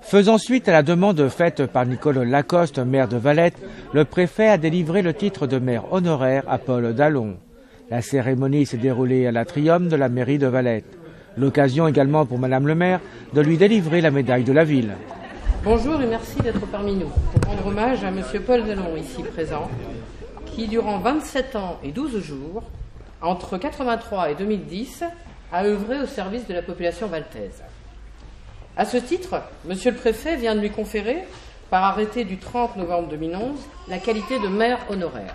Faisant suite à la demande faite par Nicole Lacoste, maire de Valette, le préfet a délivré le titre de maire honoraire à Paul Dallon. La cérémonie s'est déroulée à l'atrium de la mairie de Valette. L'occasion également pour Madame le maire de lui délivrer la médaille de la ville. Bonjour et merci d'être parmi nous pour rendre hommage à Monsieur Paul Dallon, ici présent, qui durant 27 ans et 12 jours, entre 1983 et 2010, a œuvré au service de la population valtaise. À ce titre, Monsieur le Préfet vient de lui conférer, par arrêté du 30 novembre 2011, la qualité de maire honoraire.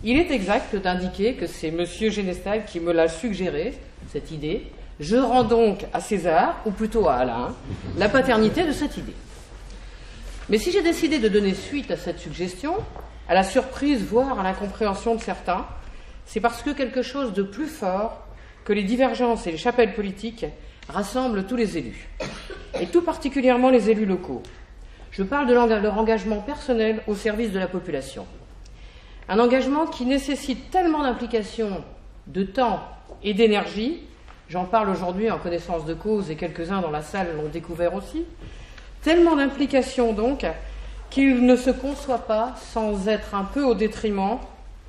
Il est exact d'indiquer que c'est Monsieur Genestag qui me l'a suggéré, cette idée. Je rends donc à César, ou plutôt à Alain, la paternité de cette idée. Mais si j'ai décidé de donner suite à cette suggestion, à la surprise, voire à l'incompréhension de certains, c'est parce que quelque chose de plus fort que les divergences et les chapelles politiques rassemble tous les élus, et tout particulièrement les élus locaux. Je parle de leur engagement personnel au service de la population. Un engagement qui nécessite tellement d'implication, de temps et d'énergie, j'en parle aujourd'hui en connaissance de cause et quelques-uns dans la salle l'ont découvert aussi, tellement d'implication donc qu'il ne se conçoit pas sans être un peu au détriment,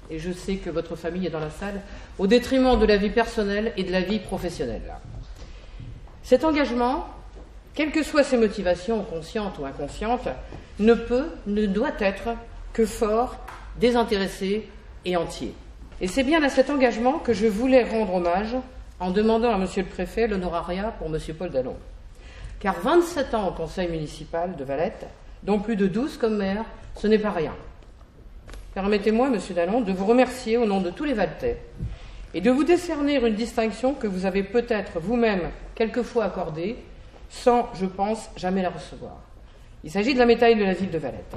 et je sais que votre famille est dans la salle, au détriment de la vie personnelle et de la vie professionnelle. Cet engagement, quelles que soient ses motivations, conscientes ou inconscientes, ne doit être que fort, désintéressé et entier. Et c'est bien à cet engagement que je voulais rendre hommage en demandant à Monsieur le Préfet l'honorariat pour Monsieur Paul Dallon. Car 27 ans au conseil municipal de Valette, dont plus de 12 comme maire, ce n'est pas rien. Permettez-moi, Monsieur Dallon, de vous remercier au nom de tous les Valtais et de vous décerner une distinction que vous avez peut-être vous-même quelquefois accordée, sans, je pense, jamais la recevoir. Il s'agit de la médaille de la ville de Valette.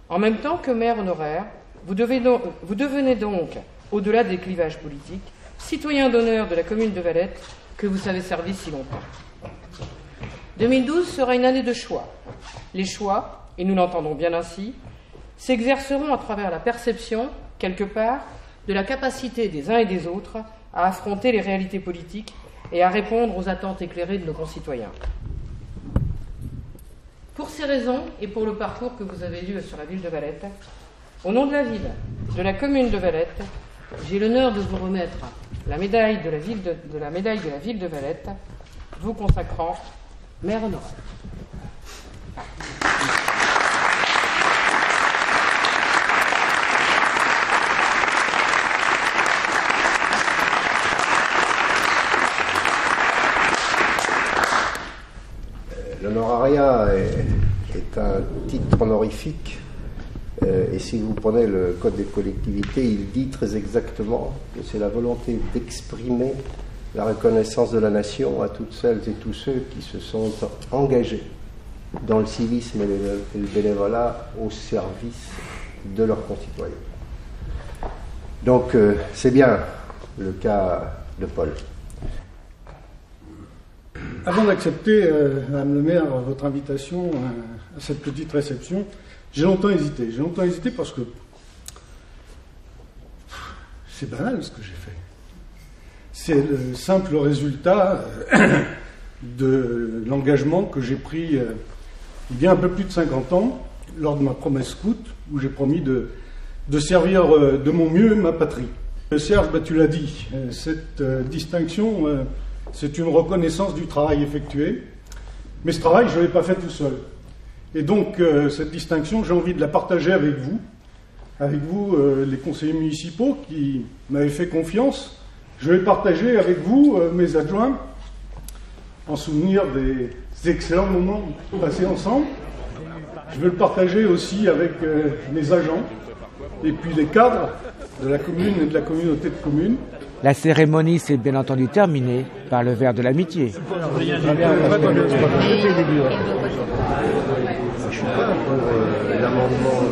En même temps que maire honoraire, vous devenez donc, au-delà des clivages politiques, citoyen d'honneur de la commune de Valette que vous avez servi si longtemps. 2012 sera une année de choix. Les choix, et nous l'entendons bien ainsi, s'exerceront à travers la perception, quelque part, de la capacité des uns et des autres à affronter les réalités politiques et à répondre aux attentes éclairées de nos concitoyens. Pour ces raisons et pour le parcours que vous avez eu sur la ville de Valette, au nom de la ville, de la commune de Valette, j'ai l'honneur de vous remettre la médaille de la ville de Valette, vous consacrant maire honoraire. L'honorariat est un titre honorifique et si vous prenez le Code des collectivités, il dit très exactement que c'est la volonté d'exprimer la reconnaissance de la nation à toutes celles et tous ceux qui se sont engagés dans le civisme et le bénévolat au service de leurs concitoyens. Donc c'est bien le cas de Paul. Avant d'accepter, Madame le maire, votre invitation à cette petite réception, j'ai longtemps hésité. J'ai longtemps hésité parce que c'est banal ce que j'ai fait. C'est le simple résultat de l'engagement que j'ai pris il y a un peu plus de 50 ans, lors de ma promesse scout, où j'ai promis de servir de mon mieux ma patrie. Serge, tu l'as dit, cette distinction... c'est une reconnaissance du travail effectué, mais ce travail, je ne l'ai pas fait tout seul. Et donc, cette distinction, j'ai envie de la partager avec vous, les conseillers municipaux qui m'avaient fait confiance. Je vais partager avec vous, mes adjoints, en souvenir des excellents moments passés ensemble. Je vais le partager aussi avec mes agents, et puis les cadres de la commune et de la communauté de communes. La cérémonie s'est bien entendu terminée par le verre de l'amitié. Je suis pas pour l'amendement.